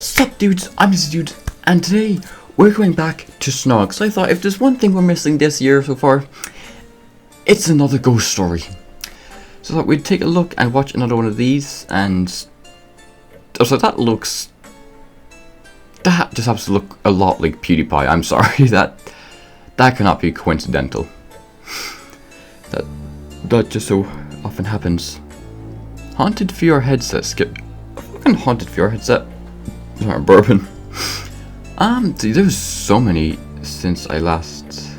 Sup dudes, I'm this dude, and today we're going back to Snog. So I thought if there's one thing we're missing this year so far, it's another ghost story. So I thought we'd take a look and watch another one of these, and so that just happens to look a lot like PewDiePie. I'm sorry, that cannot be coincidental. That just so often happens. Haunted VR headset. Fucking haunted VR headset. Sorry, bourbon. There's so many since I last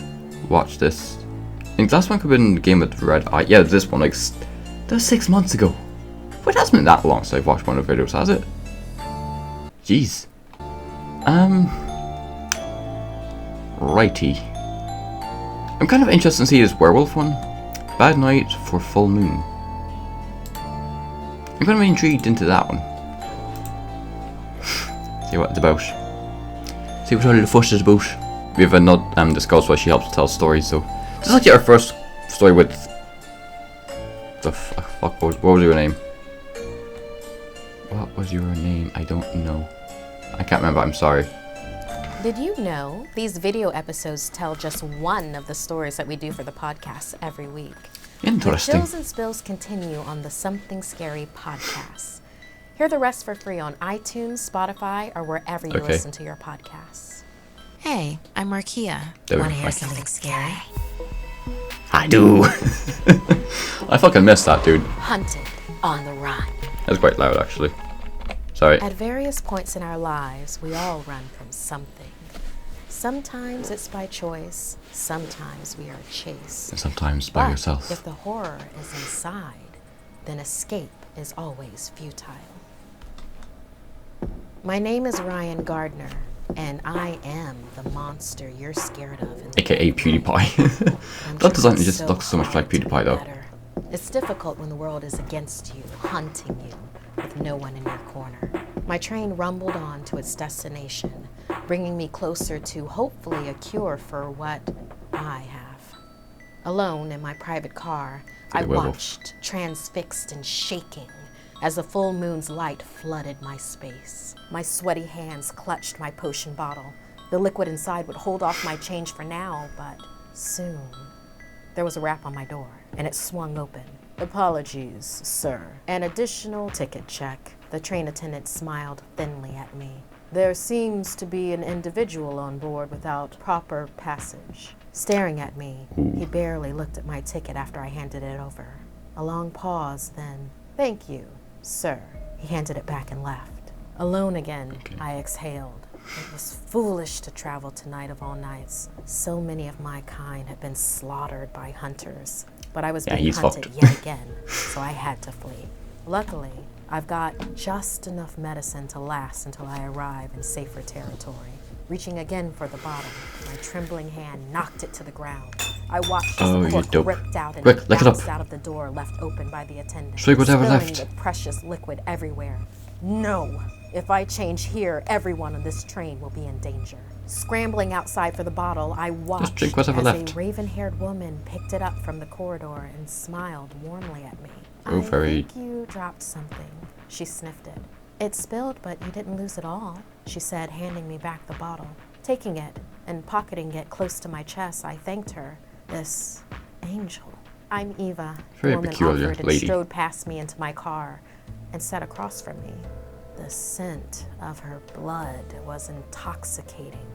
watched this. I think the last one could have been the game with Red Eye. Yeah, this one, like, that was 6 months ago. But it hasn't been that long since I've watched one of the videos, has it? Jeez. Righty. I'm kind of interested to see this werewolf one. Bad night for full moon. I'm kind of intrigued into that one. See what it's about. See what all the fuss is about. We have not discussed why she helps tell stories, so this is actually our first story with the fuck. What was your name? What was your name? I don't know. I can't remember. I'm sorry. Did you know these video episodes tell just one of the stories that we do for the podcast every week? Interesting. The chills and spills continue on the Something Scary podcast. Hear the rest for free on iTunes, Spotify, or wherever you listen to your podcasts. Hey, I'm Markia. Want to hear something scary? I do. I fucking missed that, dude. Hunted on the run. That's quite loud, actually. Sorry. At various points in our lives, we all run from something. Sometimes it's by choice, sometimes we are chased. And sometimes by yourself. If the horror is inside, then escape is always futile. My name is Ryan Gardner, and I am the monster you're scared of. AKA PewDiePie. That design just looks so much like PewDiePie, though. It's difficult when the world is against you, hunting you, with no one in your corner. My train rumbled on to its destination, bringing me closer to, hopefully, a cure for what I have. Alone in my private car, I watched, transfixed and shaking, as the full moon's light flooded my space. My sweaty hands clutched my potion bottle. The liquid inside would hold off my change for now, but soon. There was a rap on my door, and it swung open. Apologies, sir. An additional ticket check. The train attendant smiled thinly at me. There seems to be an individual on board without proper passage. Staring at me, he barely looked at my ticket after I handed it over. A long pause, then, "Thank you, sir." He handed it back and left. Alone again, I exhaled. It was foolish to travel tonight of all nights. So many of my kind had been slaughtered by hunters. But I was being hunted yet again, so I had to flee. Luckily, I've got just enough medicine to last until I arrive in safer territory. Reaching again for the bottle, my trembling hand knocked it to the ground. I watched as the cork ripped out and bounced out of the door left open by the attendant, spilling the precious liquid everywhere. No! If I change here, everyone on this train will be in danger. Scrambling outside for the bottle, I watched as a raven-haired woman picked it up from the corridor and smiled warmly at me. I think you dropped something. She sniffed it. It spilled, but you didn't lose it all, she said, handing me back the bottle. Taking it and pocketing it close to my chest, I thanked her. This angel. I'm Eva. Very peculiar lady. Strode past me into my car and sat across from me. The scent of her blood was intoxicating.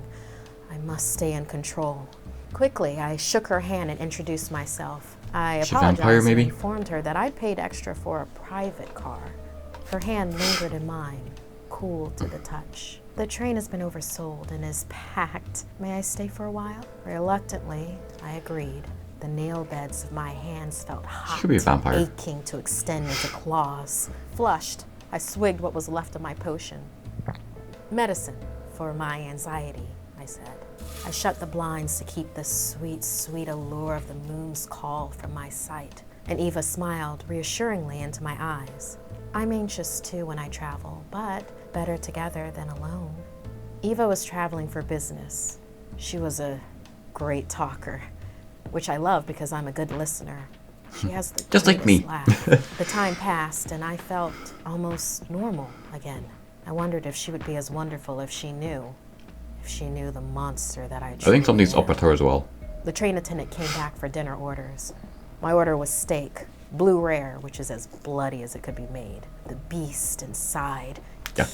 I must stay in control. Quickly, I shook her hand and introduced myself. I apologized and informed her that I'd paid extra for a private car. Her hand lingered in mine, cool to the touch. The train has been oversold and is packed. May I stay for a while? Reluctantly, I agreed. The nail beds of my hands felt hot, aching to extend into claws. Flushed, I swigged what was left of my potion. Medicine for my anxiety, I said. I shut the blinds to keep the sweet, sweet allure of the moon's call from my sight, and Eva smiled reassuringly into my eyes. I'm anxious too when I travel, but better together than alone. Eva was traveling for business. She was a great talker, which I love because I'm a good listener. She has the just like me. Laugh. The time passed and I felt almost normal again. I wondered if she would be as wonderful if she knew the monster that I I think something's truly up with her as well. The train attendant came back for dinner orders. My order was steak, blue rare, which is as bloody as it could be made. The beast inside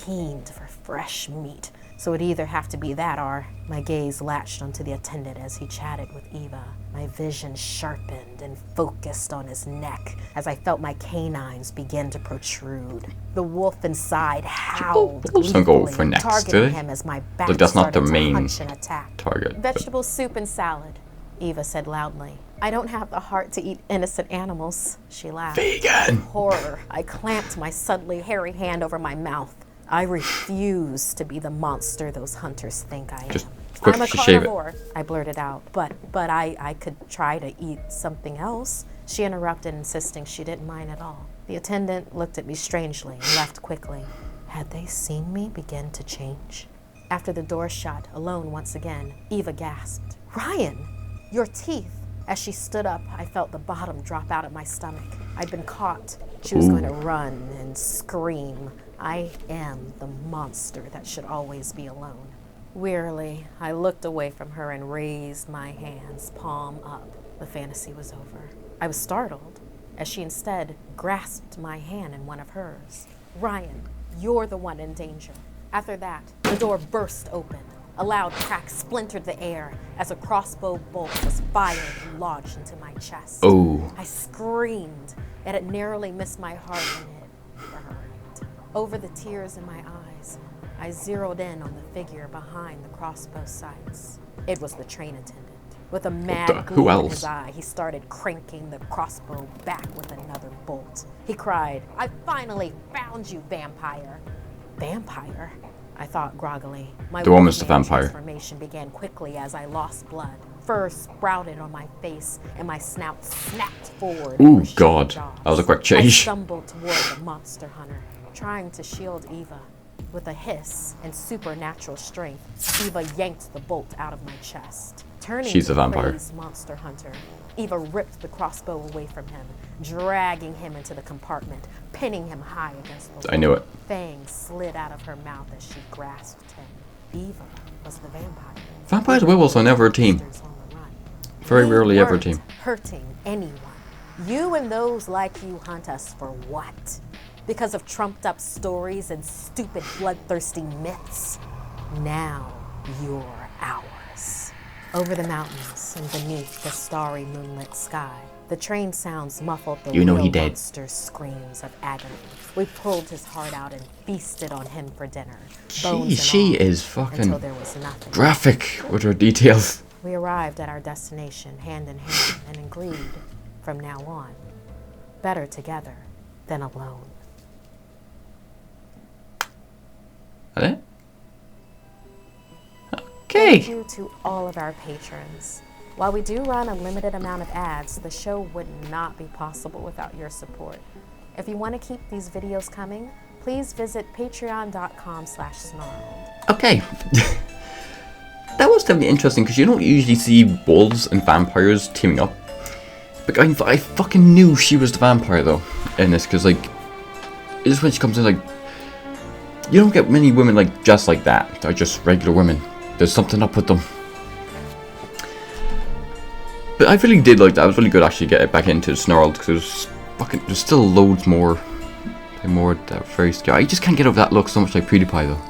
keened for fresh meat. So it'd either have to be that or my gaze latched onto the attendant as he chatted with Eva. My vision sharpened and focused on his neck as I felt my canines begin to protrude. The wolf inside howled, Wolves don't go for necks, do targeting they? him as my back Like, that's not their started to main hunch and attack. target. Vegetable soup and salad, Eva said loudly. I don't have the heart to eat innocent animals, she laughed. Vegan! Horror, I clamped my suddenly hairy hand over my mouth. I refuse to be the monster those hunters think I am. Just quick I'm a to shave it. carnivore, I blurted out, but I could try to eat something else. She interrupted, insisting she didn't mind at all. The attendant looked at me strangely and left quickly. Had they seen me begin to change? After the door shut, alone once again, Eva gasped, Ryan, your teeth. As she stood up, I felt the bottom drop out of my stomach. I'd been caught. She was going to run and scream. I am the monster that should always be alone. Wearily, I looked away from her and raised my hands, palm up. The fantasy was over. I was startled as she instead grasped my hand in one of hers. Ryan, you're the one in danger. After that, the door burst open. A loud crack splintered the air as a crossbow bolt was fired and lodged into my chest. Oh. I screamed, and it narrowly missed my heart and hit for her. Over the tears in my eyes, I zeroed in on the figure behind the crossbow sights. It was the train attendant. With a mad gleam in his eye, he started cranking the crossbow back with another bolt. He cried, I finally found you, vampire. Vampire? I thought groggily. My the woman's the vampire. Transformation began quickly as I lost blood. Fur sprouted on my face and my snout snapped forward. Ooh, God. That was a quick change. I stumbled toward the monster hunter, trying to shield Eva. With a hiss and supernatural strength, Eva yanked the bolt out of my chest. Turning She's to a vampire. the crazed monster hunter, Eva ripped the crossbow away from him, dragging him into the compartment, pinning him high against the wall. I knew it. Fangs slid out of her mouth as she grasped him. Eva was the vampire. Vampires and werewolves are never a team. Very rarely ever a team. Hurting anyone. You and those like you hunt us for what? Because of trumped up stories and stupid bloodthirsty myths? Now you're ours. Over the mountains and beneath the starry moonlit sky, the train sounds muffled the real monster's screams of agony. We pulled his heart out and feasted on him for dinner. She is fucking until there was nothing. graphic with her details. We arrived at our destination hand in hand and agreed, from now on, better together than alone. Are they? Okay. Thank you to all of our patrons. While we do run a limited amount of ads, the show would not be possible without your support. If you want to keep these videos coming, please visit patreon.com/snarled. Okay. That was definitely interesting because you don't usually see wolves and vampires teaming up. But I fucking knew she was the vampire though in this because like, it's when she comes in like, you don't get many women like just like that. They're just regular women. There's something up with them. But I really did like that. It was really good actually get it back into Snarled because there's still loads more. More that very scary. I just can't get over that look so much like PewDiePie though.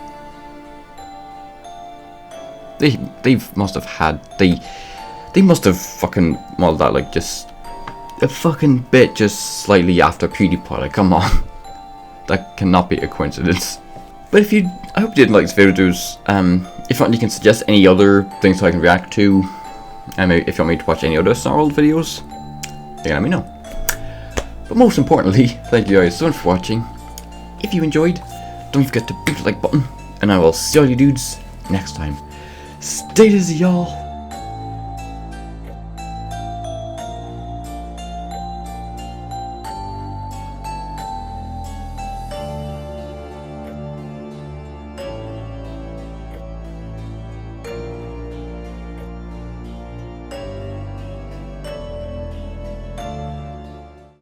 They must have had they must have fucking modeled that like just a fucking bit just slightly after PewDiePie. Like come on, that cannot be a coincidence. But I hope you did like this video, dudes. If not, you can suggest any other things so I can react to. And maybe if you want me to watch any other Snarled videos, you can let me know. But most importantly, thank you guys so much for watching. If you enjoyed, don't forget to beat the like button, and I will see all you dudes next time. Stay dizzy, y'all.